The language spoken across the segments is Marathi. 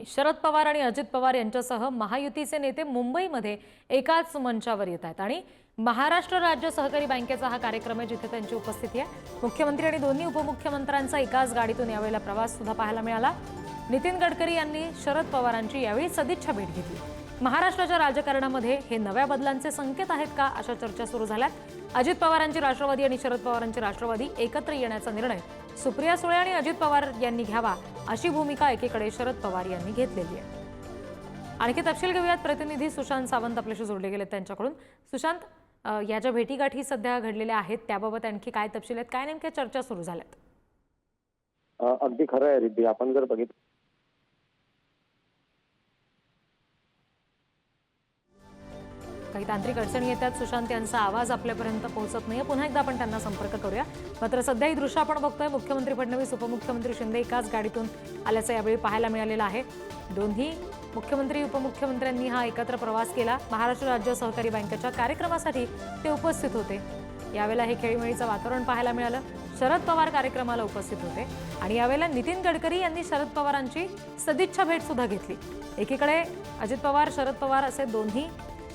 शरद पवार आणि अजित पवार यांच्यासह महायुतीचे नेते मुंबईमध्ये एकाच मंचावर येत आहेत आणि महाराष्ट्र राज्य सहकारी बँकेचा हा कार्यक्रम आहे जिथे त्यांची उपस्थिती आहे। मुख्यमंत्री आणि दोन्ही उपमुख्यमंत्र्यांचा एकाच गाडीतून यावेळेला प्रवास सुद्धा पाहायला मिळाला। नितीन गडकरी यांनी शरद पवारांची यावेळी सदिच्छा भेट घेतली। महाराष्ट्राच्या राजकारणामध्ये हे नव्या बदलांचे संकेत आहेत का अशा चर्चा सुरू झाल्यात। अजित पवारांची राष्ट्रवादी आणि शरद पवारांची राष्ट्रवादी एकत्र येण्याचा निर्णय सुप्रिया सुळे आणि अजित पवार यांनी घ्यावा अशी भूमिका एकीकडे शरद पवार यांनी घेतलेली आहे। आणखी तपशील घेऊयात, प्रतिनिधी सुशांत सावंत आपल्याशी जोडले गेले त्यांच्याकडून। सुशांत, या ज्या भेटीगाठी सध्या घडलेल्या आहेत त्याबाबत आणखी काय तपशील आहेत, काय नेमक्या चर्चा सुरू झाल्यात? अगदी खरं आहे रिद्धी, आपण जर बघितलं काही तांत्रिक अडचणी येतात, सुशांत यांचा आवाज आपल्यापर्यंत पोहोचत नाहीये, पुन्हा एकदा आपण त्यांना संपर्क करूया। मात्र सध्या ही दृश्य आपण बघतोय, मुख्यमंत्री फडणवीस उपमुख्यमंत्री शिंदे एकाच गाडीतून आल्याचं यावेळी पाहायला मिळालेलं आहे। दोन्ही मुख्यमंत्री उपमुख्यमंत्र्यांनी हा एकत्र प्रवास केला। महाराष्ट्र राज्य सहकारी बँकेच्या कार्यक्रमासाठी ते उपस्थित होते। यावेळेला हे खेळीमेळीचं वातावरण पाहायला मिळालं। शरद पवार कार्यक्रमाला उपस्थित होते आणि यावेळेला नितीन गडकरी यांनी शरद पवारांची सदिच्छा भेट सुद्धा घेतली। एकीकडे अजित पवार, शरद पवार असे दोन्ही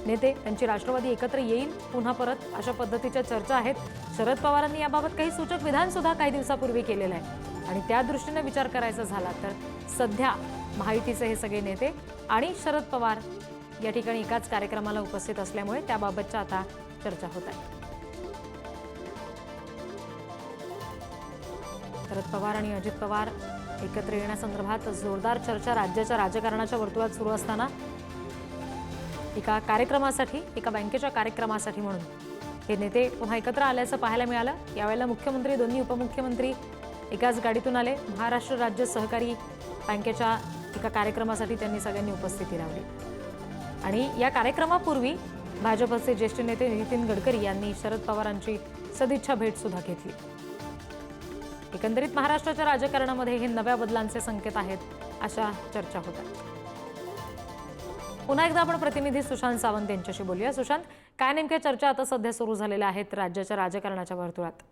नेते, त्यांची राष्ट्रवादी एकत्र येईल पुन्हा परत अशा पद्धतीच्या चर्चा आहेत। शरद पवारांनी याबाबत काही सूचक विधान सुद्धा काही दिवसापूर्वी केलेलं आहे आणि त्या दृष्टीने विचार करायचा झाला तर सध्या महायुतीचे हे सगळे नेते आणि शरद पवार या ठिकाणी एकाच कार्यक्रमाला उपस्थित असल्यामुळे त्याबाबतच्या आता चर्चा होत आहे। शरद पवार आणि अजित पवार एकत्र येण्यासंदर्भात जोरदार चर्चा राज्याच्या राजकारणाच्या वर्तुळात सुरू असताना एका कार्यक्रमासाठी, एका बँकेच्या कार्यक्रमासाठी म्हणून हे नेते पुन्हा एकत्र आल्याचं पाहायला मिळालं। यावेळेला मुख्यमंत्री, दोन्ही उपमुख्यमंत्री एकाच गाडीतून आले। महाराष्ट्र राज्य सहकारी बँकेच्या एका कार्यक्रमासाठी त्यांनी सगळ्यांनी उपस्थिती लावली आणि या कार्यक्रमापूर्वी भाजपचे ज्येष्ठ नेते नितीन गडकरी यांनी शरद पवारांची सदिच्छा भेट सुद्धा घेतली। एकंदरीत महाराष्ट्राच्या राजकारणामध्ये हे नव्या बदलांचे संकेत आहेत अशा चर्चा होतात। पुन्हा एकदा आपण प्रतिनिधी सुशांत सावंत यांच्याशी बोलूया। सुशांत, काय नेमक्या चर्चा आता सध्या सुरू झालेल्या आहेत राज्याच्या राजकारणाच्या वर्तुळात?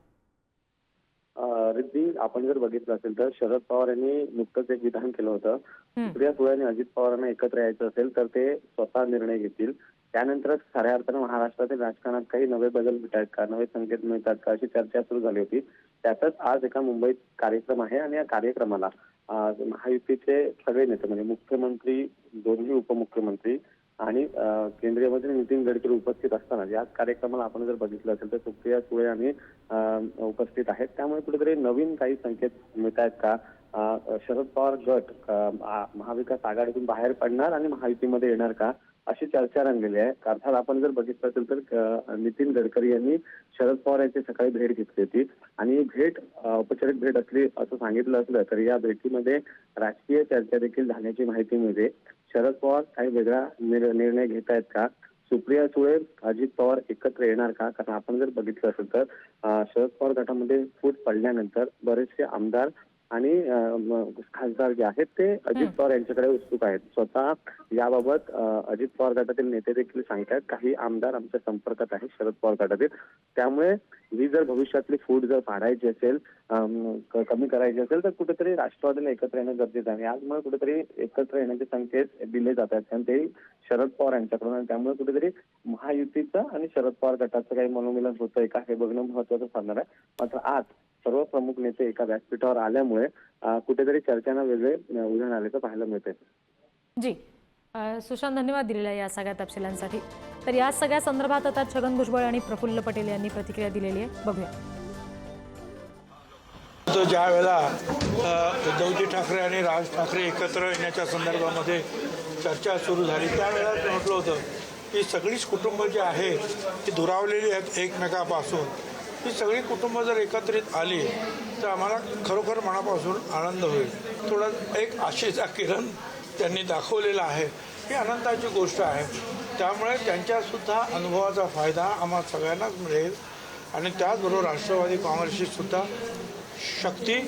रिद्धी, आपण जर बघितलं असेल तर शरद पवार यांनी नुकतंच एक विधान केलं होतं, सुप्रिया सुळे आणि अजित पवारांना एकत्र यायचं असेल तर ते स्वतः निर्णय घेतील। त्यानंतरच खऱ्या अर्थानं महाराष्ट्रातील राजकारणात काही नवे बदल मिळतात का, नवे संकेत मिळतात का अशी चर्चा सुरू झाली होती। त्यातच आज एका मुंबईत कार्यक्रम आहे आणि या कार्यक्रमाला महायुतीचे सगळे नेते म्हणजे मुख्यमंत्री, दोन्ही उपमुख्यमंत्री आणि केंद्रीय मंत्री नितीन गडकरी उपस्थित असताना याच कार्यक्रमाला आपण जर बघितलं असेल तर सुप्रिया सुळे आणि उपस्थित आहेत। त्यामुळे कुठेतरी नवीन काही संकेत मिळत आहेत का? शरद पवार गट महाविकास आघाडीतून बाहेर पडणार आणि महायुतीमध्ये येणार का अशी चर्चा रंगलेली आहे। अर्थात आपण जर बघितलं असेल तर नितीन गडकरी यांनी शरद पवार यांची सकाळी भेट घेतली होती आणि ही भेट औपचारिक भेट असली असं सांगितलं असलं तर या भेटीमध्ये राजकीय चर्चा देखील झाल्याची माहिती मिळते। शरद पवार काही वेगळा निर्णय घेत आहेत का? सुप्रिया सुळे, अजित पवार एकत्र येणार का? कारण आपण जर बघितलं असेल तर शरद पवार गटामध्ये फूट पडल्यानंतर बरेचसे आमदार आणि खासदार जे आहेत ते अजित पवार यांच्याकडे उत्सुक आहेत। स्वतः याबाबत अजित पवार गटातील नेते देखील सांगतात काही आमदार आमच्या संपर्कात आहेत शरद पवार गटातील। त्यामुळे ही जर भविष्यातली फूट जर वाढायची असेल, कमी करायची असेल तर कुठेतरी राष्ट्रवादीला एकत्र येणं गरजेचं आहे। याचमुळे कुठेतरी एकत्र येण्याचे संकेत दिले जातात कारण ते शरद पवार यांच्याकडून आणि त्यामुळे कुठेतरी महायुतीचं आणि शरद पवार गटाचं काही मनोमिलन होतंय का हे बघणं महत्वाचं ठरणार आहे। मात्र आज सर्व प्रमुख नेते एका व्यासपीठावर आल्यामुळे कुठेतरी चर्चांना वेगळे उधाण आल्याचं पाहायला मिळते। जी सुशांत, धन्यवाद दिलेल्या या सगळ्या तपशिलांसाठी। तर या सगळ्या संदर्भात आता छगन भुजबळ आणि प्रफुल्ल पटेल यांनी प्रतिक्रिया दिलेली आहे, बघूया। तो ज्या वेळेला उद्धवजी ठाकरे आणि राज ठाकरे एकत्र येण्याच्या संदर्भामध्ये चर्चा सुरू झाली त्यावेळेला म्हटलं होतं की सगळीच कुटुंब जी आहेत ती दुरावलेली आहेत एकमेकापासून। ही सगळी कुटुंब जर एकत्रित आली तर आम्हाला खरोखर मनापासून आनंद होईल। थोडं एक आशेचा किरण त्यांनी दाखवलेला आहे, ही आनंदाची गोष्ट आहे। त्यामुळे त्यांच्यासुद्धा अनुभवाचा फायदा आम्हा सगळ्यांनाच मिळेल आणि त्याचबरोबर राष्ट्रवादी काँग्रेसची सुद्धा शक्ती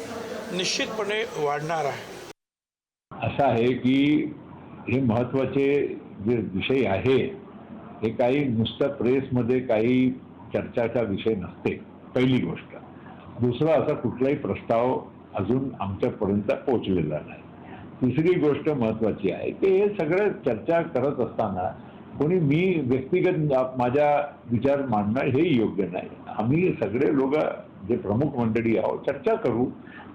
निश्चितपणे वाढणार आहे। असं आहे की हे महत्त्वाचे जे विषय आहे हे काही नुसतं प्रेसमध्ये काही चर्चाचा विषय नसते, पहिली गोष्ट। दुसरा, असा कुठलाही प्रस्ताव अजून आमच्यापर्यंत पोहोचलेला नाही। तिसरी गोष्ट महत्वाची आहे की हे सगळं चर्चा करत असताना कोणी मी व्यक्तिगत माझ्या विचार मांडणं हे योग्य नाही. आम्ही सगळे लोक जे प्रमुख मंडळी आहोत चर्चा करू,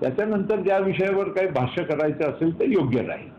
त्याच्यानंतर ज्या विषयावर काही भाष्य करायचं असेल ते योग्य राहील.